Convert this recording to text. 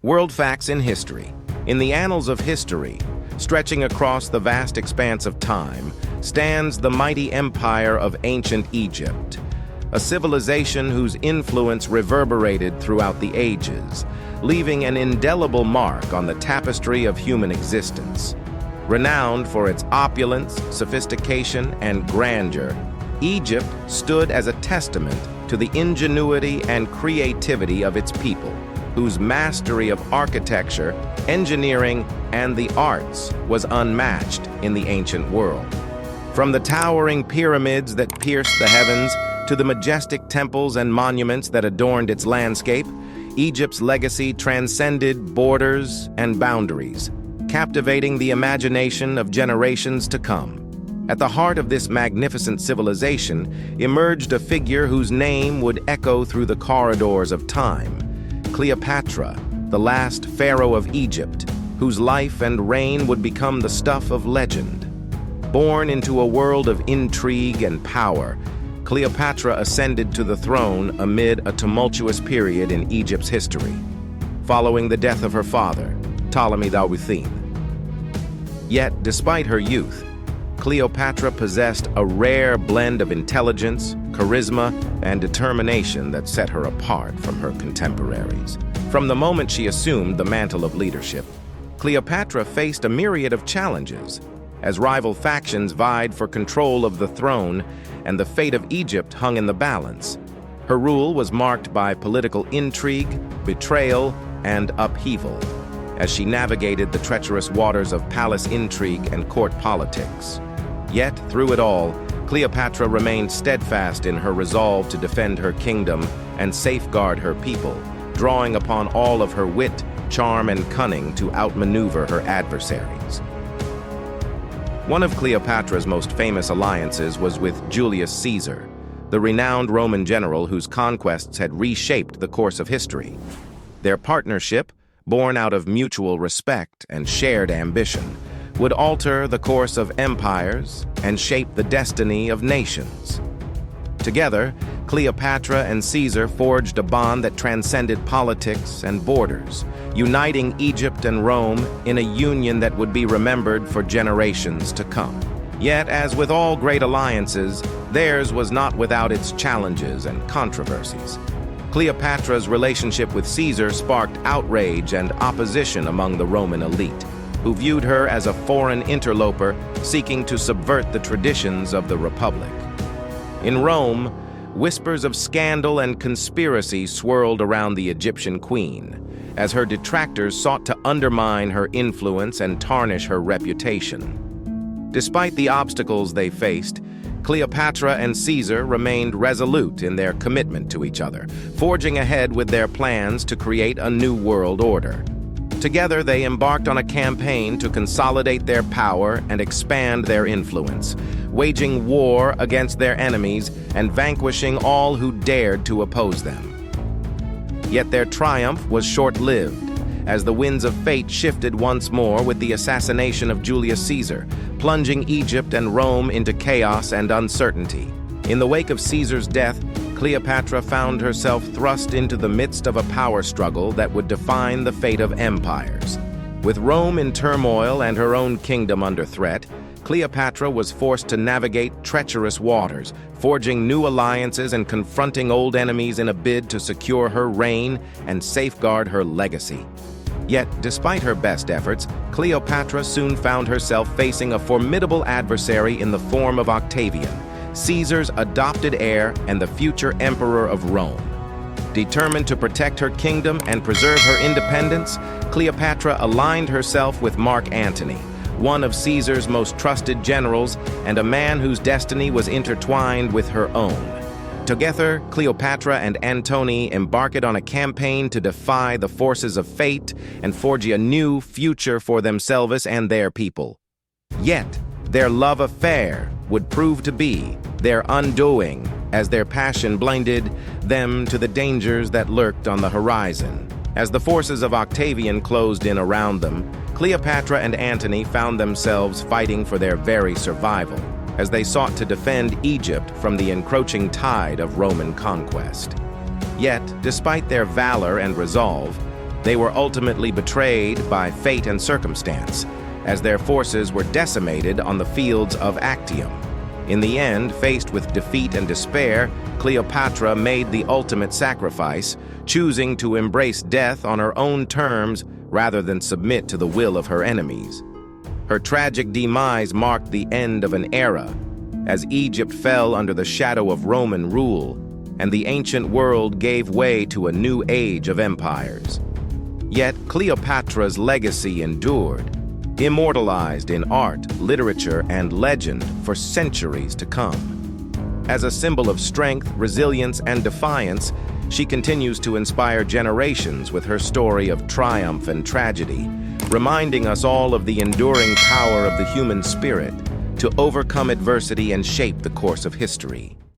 World facts in history. In the annals of history, stretching across the vast expanse of time, stands the mighty empire of ancient Egypt, a civilization whose influence reverberated throughout the ages, leaving an indelible mark on the tapestry of human existence. Renowned for its opulence, sophistication, and grandeur, Egypt stood as a testament to the ingenuity and creativity of its people, whose mastery of architecture, engineering, and the arts was unmatched in the ancient world. From the towering pyramids that pierced the heavens to the majestic temples and monuments that adorned its landscape, Egypt's legacy transcended borders and boundaries, captivating the imagination of generations to come. At the heart of this magnificent civilization emerged a figure whose name would echo through the corridors of time: Cleopatra, the last pharaoh of Egypt, whose life and reign would become the stuff of legend. Born into a world of intrigue and power, Cleopatra ascended to the throne amid a tumultuous period in Egypt's history, following the death of her father, Ptolemy XII. Yet, despite her youth, Cleopatra possessed a rare blend of intelligence, charisma, and determination that set her apart from her contemporaries. From the moment she assumed the mantle of leadership, Cleopatra faced a myriad of challenges, as rival factions vied for control of the throne and the fate of Egypt hung in the balance. Her rule was marked by political intrigue, betrayal, and upheaval, as she navigated the treacherous waters of palace intrigue and court politics. Yet, through it all, Cleopatra remained steadfast in her resolve to defend her kingdom and safeguard her people, drawing upon all of her wit, charm, and cunning to outmaneuver her adversaries. One of Cleopatra's most famous alliances was with Julius Caesar, the renowned Roman general whose conquests had reshaped the course of history. Their partnership, born out of mutual respect and shared ambition, would alter the course of empires and shape the destiny of nations. Together, Cleopatra and Caesar forged a bond that transcended politics and borders, uniting Egypt and Rome in a union that would be remembered for generations to come. Yet, as with all great alliances, theirs was not without its challenges and controversies. Cleopatra's relationship with Caesar sparked outrage and opposition among the Roman elite, who viewed her as a foreign interloper seeking to subvert the traditions of the Republic. In Rome, whispers of scandal and conspiracy swirled around the Egyptian queen, as her detractors sought to undermine her influence and tarnish her reputation. Despite the obstacles they faced, Cleopatra and Caesar remained resolute in their commitment to each other, forging ahead with their plans to create a new world order. Together, they embarked on a campaign to consolidate their power and expand their influence, waging war against their enemies and vanquishing all who dared to oppose them. Yet their triumph was short-lived, as the winds of fate shifted once more with the assassination of Julius Caesar, plunging Egypt and Rome into chaos and uncertainty. In the wake of Caesar's death, Cleopatra found herself thrust into the midst of a power struggle that would define the fate of empires. With Rome in turmoil and her own kingdom under threat, Cleopatra was forced to navigate treacherous waters, forging new alliances and confronting old enemies in a bid to secure her reign and safeguard her legacy. Yet, despite her best efforts, Cleopatra soon found herself facing a formidable adversary in the form of Octavian, Caesar's adopted heir and the future emperor of Rome. Determined to protect her kingdom and preserve her independence, Cleopatra aligned herself with Mark Antony, one of Caesar's most trusted generals and a man whose destiny was intertwined with her own. Together, Cleopatra and Antony embarked on a campaign to defy the forces of fate and forge a new future for themselves and their people. Yet, their love affair would prove to be their undoing, as their passion blinded them to the dangers that lurked on the horizon. As the forces of Octavian closed in around them, Cleopatra and Antony found themselves fighting for their very survival, as they sought to defend Egypt from the encroaching tide of Roman conquest. Yet, despite their valor and resolve, They were ultimately betrayed by fate and circumstance, as their forces were decimated on the fields of Actium. In the end, faced with defeat and despair, Cleopatra made the ultimate sacrifice, choosing to embrace death on her own terms rather than submit to the will of her enemies. Her tragic demise marked the end of an era, as Egypt fell under the shadow of Roman rule, and the ancient world gave way to a new age of empires. Yet Cleopatra's legacy endured, immortalized in art, literature, and legend for centuries to come. As a symbol of strength, resilience, and defiance, she continues to inspire generations with her story of triumph and tragedy, reminding us all of the enduring power of the human spirit to overcome adversity and shape the course of history.